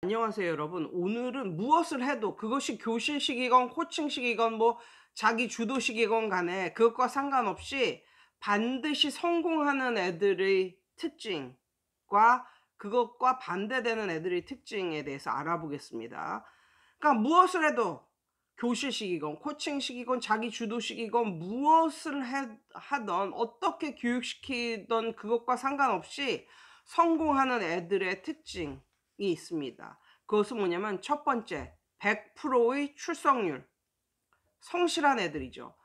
안녕하세요, 여러분. 오늘은 무엇을 해도 그것이 교실식이건 코칭식이건 뭐 자기 주도식이건 간에 그것과 상관없이 반드시 성공하는 애들의 특징과 그것과 반대되는 애들의 특징에 대해서 알아보겠습니다. 그러니까 무엇을 해도 교실식이건 코칭식이건 자기 주도식이건 무엇을 하던 어떻게 교육시키던 그것과 상관없이 성공하는 애들의 특징이 있습니다. 그것은 뭐냐면 첫 번째, 100%의 출석률. 성실한 애들이죠.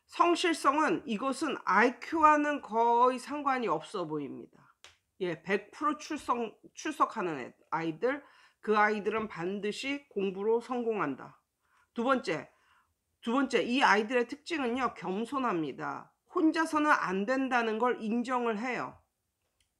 성실성은 이것은 IQ와는 거의 상관이 없어 보입니다. 100% 출석하는 아이들, 그 아이들은 반드시 공부로 성공한다. 두 번째, 이 아이들의 특징은요, 겸손합니다. 혼자서는 안 된다는 걸 인정을 해요.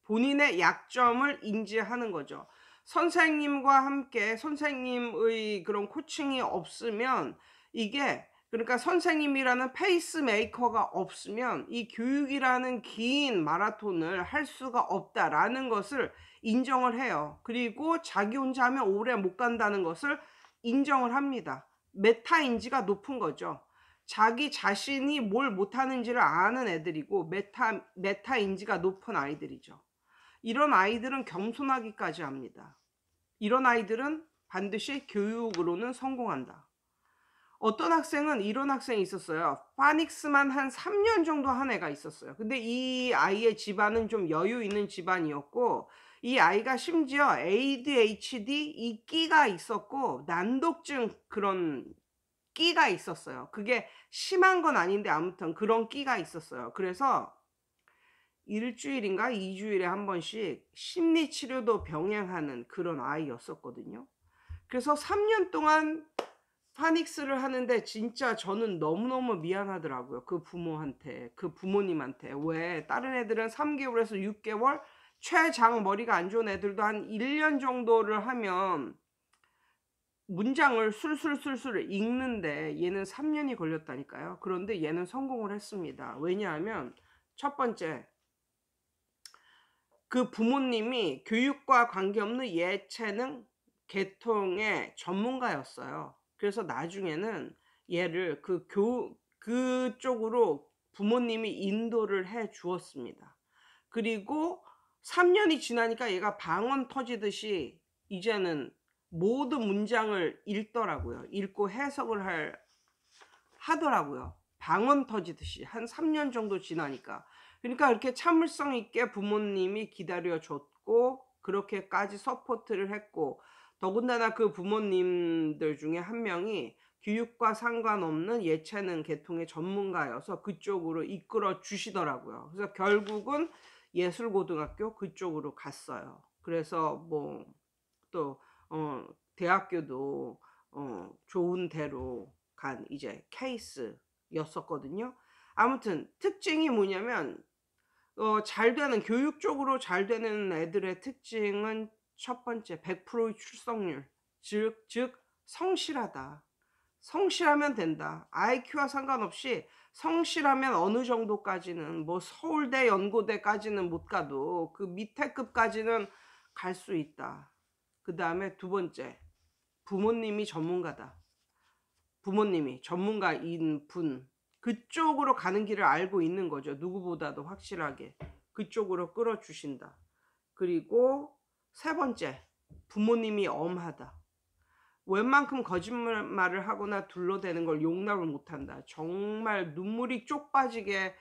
본인의 약점을 인지하는 거죠. 선생님과 함께 선생님의 그런 코칭이 없으면 이게, 그러니까 선생님이라는 페이스메이커가 없으면 이 교육이라는 긴 마라톤을 할 수가 없다라는 것을 인정을 해요. 그리고 자기 혼자 하면 오래 못 간다는 것을 인정을 합니다. 메타인지가 높은 거죠. 자기 자신이 뭘 못하는지를 아는 애들이고 메타인지가 높은 아이들이죠. 이런 아이들은 겸손하기까지 합니다. 이런 아이들은 반드시 교육으로는 성공한다. 어떤 학생은 이런 학생이 있었어요. 파닉스만 한 3년 정도 한 애가 있었어요. 근데 이 아이의 집안은 좀 여유 있는 집안이었고, 이 아이가 심지어 ADHD 이 끼가 있었고 난독증 그런 끼가 있었어요. 그게 심한 건 아닌데 아무튼 그런 끼가 있었어요. 그래서 일주일인가 2주일에 한 번씩 심리 치료도 병행하는 그런 아이였었거든요. 그래서 3년 동안 파닉스를 하는데 진짜 저는 너무너무 미안하더라고요. 그 부모한테, 그 부모님한테. 왜 다른 애들은 3개월에서 6개월, 최장 머리가 안 좋은 애들도 한 1년 정도를 하면 문장을 술술술술 읽는데 얘는 3년이 걸렸다니까요. 그런데 얘는 성공을 했습니다. 왜냐하면 첫 번째, 그 부모님이 교육과 관계없는 예체능 계통의 전문가였어요. 그래서 나중에는 얘를 그쪽으로 부모님이 인도를 해 주었습니다. 그리고 3년이 지나니까 얘가 방언 터지듯이 이제는 모든 문장을 읽더라고요. 읽고 해석을 하더라고요. 방언 터지듯이 한 3년 정도 지나니까. 그러니까 이렇게 참을성 있게 부모님이 기다려 줬고 그렇게까지 서포트를 했고, 더군다나 그 부모님들 중에 한 명이 교육과 상관없는 예체능 계통의 전문가여서 그쪽으로 이끌어 주시더라고요. 그래서 결국은 예술고등학교 그쪽으로 갔어요. 그래서 뭐 또 대학교도 좋은 데로 간 이제 케이스였었거든요. 아무튼 특징이 뭐냐면 잘 되는 교육적으로 잘 되는 애들의 특징은 첫 번째 100%의 출석률. 즉 성실하다. 성실하면 된다. IQ와 상관없이 성실하면 어느 정도까지는 뭐 서울대 연고대까지는 못 가도 그 밑에 급까지는 갈 수 있다. 그다음에 두 번째, 부모님이 전문가다. 부모님이 전문가인 분, 그쪽으로 가는 길을 알고 있는 거죠. 누구보다도 확실하게 그쪽으로 끌어주신다. 그리고 세 번째, 부모님이 엄하다. 웬만큼 거짓말을 하거나 둘러대는 걸 용납을 못한다. 정말 눈물이 쪽 빠지게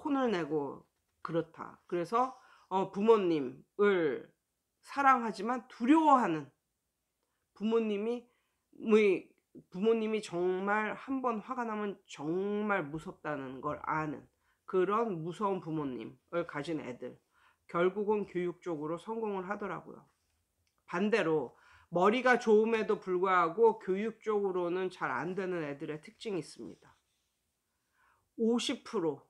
혼을 내고 그렇다. 그래서 부모님을 사랑하지만 두려워하는, 부모님이 부모님이 정말 한 번 화가 나면 정말 무섭다는 걸 아는 그런 무서운 부모님을 가진 애들, 결국은 교육적으로 성공을 하더라고요. 반대로 머리가 좋음에도 불구하고 교육적으로는 잘 안 되는 애들의 특징이 있습니다. 50%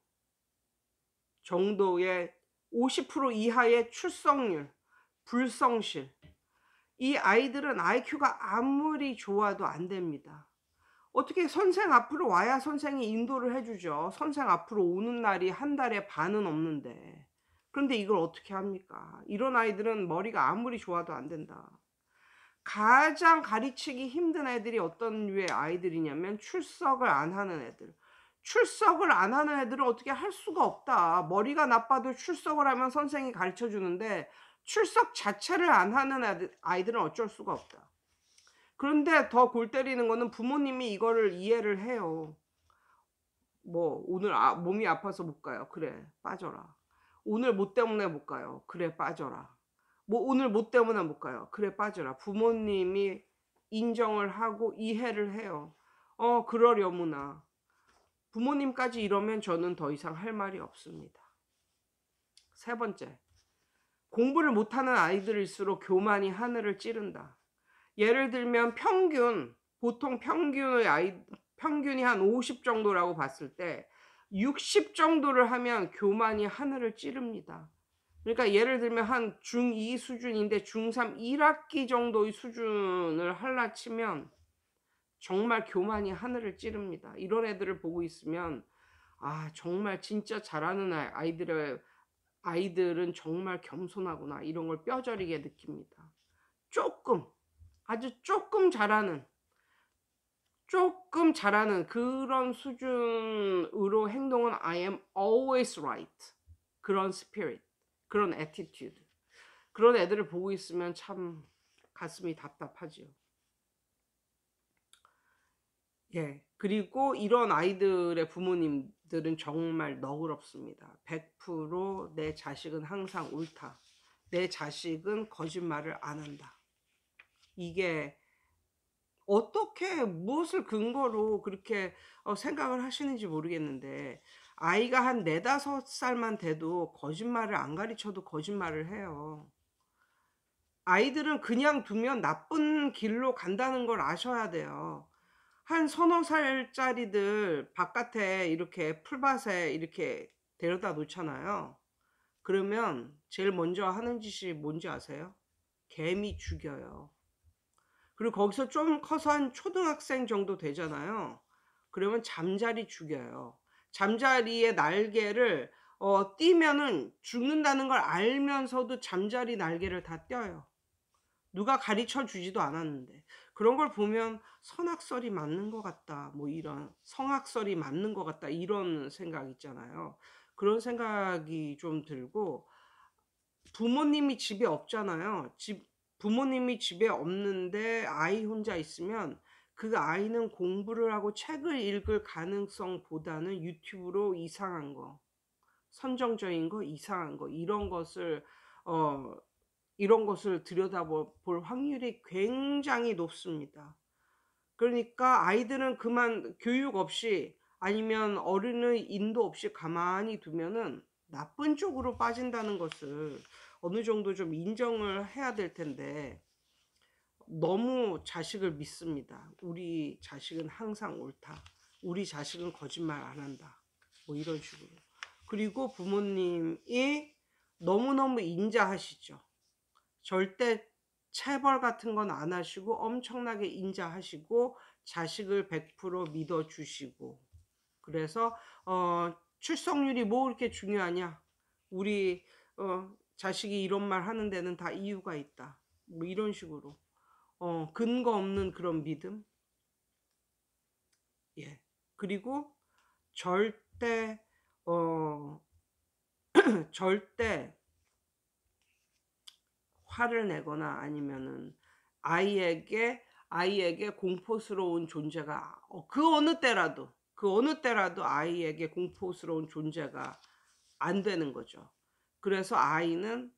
정도의 50% 이하의 출석률, 불성실. 이 아이들은 IQ가 아무리 좋아도 안 됩니다. 어떻게 선생 앞으로 와야 선생이 인도를 해주죠. 선생 앞으로 오는 날이 한 달에 반은 없는데. 그런데 이걸 어떻게 합니까? 이런 아이들은 머리가 아무리 좋아도 안 된다. 가장 가르치기 힘든 애들이 어떤 류의 아이들이냐면 출석을 안 하는 애들. 출석을 안 하는 애들은 어떻게 할 수가 없다. 머리가 나빠도 출석을 하면 선생님이 가르쳐 주는데 출석 자체를 안 하는 아이들은 어쩔 수가 없다. 그런데 더 골 때리는 거는 부모님이 이거를 이해를 해요. 뭐 오늘 몸이 아파서 못 가요. 그래, 빠져라. 오늘 뭐 때문에 못 가요. 그래, 빠져라. 뭐 오늘 뭐 때문에 못 가요. 그래, 빠져라. 부모님이 인정을 하고 이해를 해요. 그러려무나. 부모님까지 이러면 저는 더 이상 할 말이 없습니다. 세 번째, 공부를 못하는 아이들일수록 교만이 하늘을 찌른다. 예를 들면 보통 평균이 한 50 정도라고 봤을 때 60 정도를 하면 교만이 하늘을 찌릅니다. 그러니까 예를 들면 한 중2 수준인데 중3 1학기 정도의 수준을 할라 치면 정말 교만이 하늘을 찌릅니다. 이런 애들을 보고 있으면 정말 진짜 잘하는 아이들은 정말 겸손하구나, 이런 걸 뼈저리게 느낍니다. 아주 조금 잘하는 그런 수준으로 행동은 I am always right, 그런 spirit, 그런 attitude, 그런 애들을 보고 있으면 참 가슴이 답답하지요. 예. 그리고 이런 아이들의 부모님들은 정말 너그럽습니다. 100% 내 자식은 항상 옳다. 내 자식은 거짓말을 안 한다. 이게 어떻게 무엇을 근거로 그렇게 생각을 하시는지 모르겠는데, 아이가 한 4-5살만 돼도 거짓말을 안 가르쳐도 거짓말을 해요. 아이들은 그냥 두면 나쁜 길로 간다는 걸 아셔야 돼요. 한 서너 살짜리들 바깥에 이렇게 풀밭에 이렇게 데려다 놓잖아요. 그러면 제일 먼저 하는 짓이 뭔지 아세요? 개미 죽여요. 그리고 거기서 좀 커서 한 초등학생 정도 되잖아요. 그러면 잠자리 죽여요. 잠자리의 날개를 띄면은 죽는다는 걸 알면서도 잠자리 날개를 다 떼어요. 누가 가르쳐 주지도 않았는데. 그런 걸 보면 선악설이 맞는 것 같다, 뭐 이런 성악설이 맞는 것 같다, 이런 생각 있잖아요. 그런 생각이 좀 들고, 부모님이 집에 없잖아요. 부모님이 집에 없는데 아이 혼자 있으면 그 아이는 공부를 하고 책을 읽을 가능성보다는 유튜브로 이상한 거, 선정적인 거, 이상한 거, 이런 것을 들여다볼 확률이 굉장히 높습니다. 그러니까 아이들은 그만 교육 없이 아니면 어른의 인도 없이 가만히 두면은 나쁜 쪽으로 빠진다는 것을 어느 정도 좀 인정을 해야 될 텐데, 너무 자식을 믿습니다. 우리 자식은 항상 옳다. 우리 자식은 거짓말 안 한다. 뭐 이런 식으로. 그리고 부모님이 너무너무 인자하시죠. 절대 체벌 같은 건 안 하시고 엄청나게 인자하시고 자식을 100% 믿어주시고, 그래서 출석률이 뭐 그렇게 중요하냐, 우리 자식이 이런 말 하는 데는 다 이유가 있다, 뭐 이런 식으로 근거 없는 그런 믿음. 예. 그리고 절대 절대 화를 내거나 아니면은 아이에게 공포스러운 존재가 그 어느 때라도 아이에게 공포스러운 존재가 안 되는 거죠. 그래서 아이는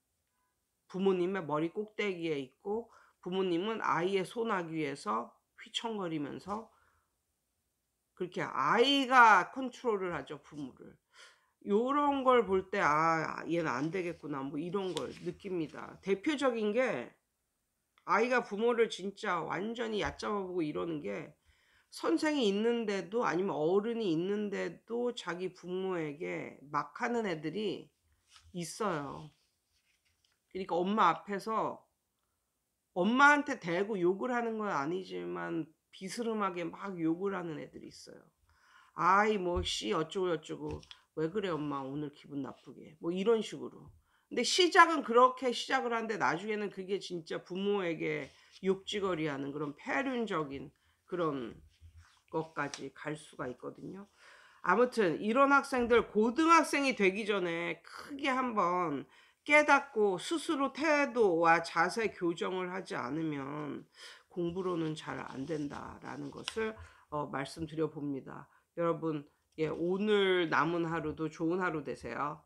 부모님의 머리 꼭대기에 있고 부모님은 아이의 손아귀 위에서 휘청거리면서 그렇게 아이가 컨트롤을 하죠, 부모를. 요런 걸 볼 때 얘는 안 되겠구나, 뭐 이런 걸 느낍니다. 대표적인 게, 아이가 부모를 진짜 완전히 얕잡아 보고 이러는 게, 선생이 있는데도 아니면 어른이 있는데도 자기 부모에게 막 하는 애들이 있어요. 그러니까 엄마 앞에서 엄마한테 대고 욕을 하는 건 아니지만 비스름하게 막 욕을 하는 애들이 있어요. 아이 뭐 씨 어쩌고 저쩌고, 왜 그래 엄마 오늘 기분 나쁘게, 뭐 이런 식으로. 근데 시작은 그렇게 시작을 하는데 나중에는 그게 진짜 부모에게 욕지거리하는 그런 폐륜적인 그런 것까지 갈 수가 있거든요. 아무튼 이런 학생들 고등학생이 되기 전에 크게 한번 깨닫고 스스로 태도와 자세 교정을 하지 않으면 공부로는 잘 안 된다라는 것을 말씀드려 봅니다. 여러분, 예, 오늘 남은 하루도 좋은 하루 되세요.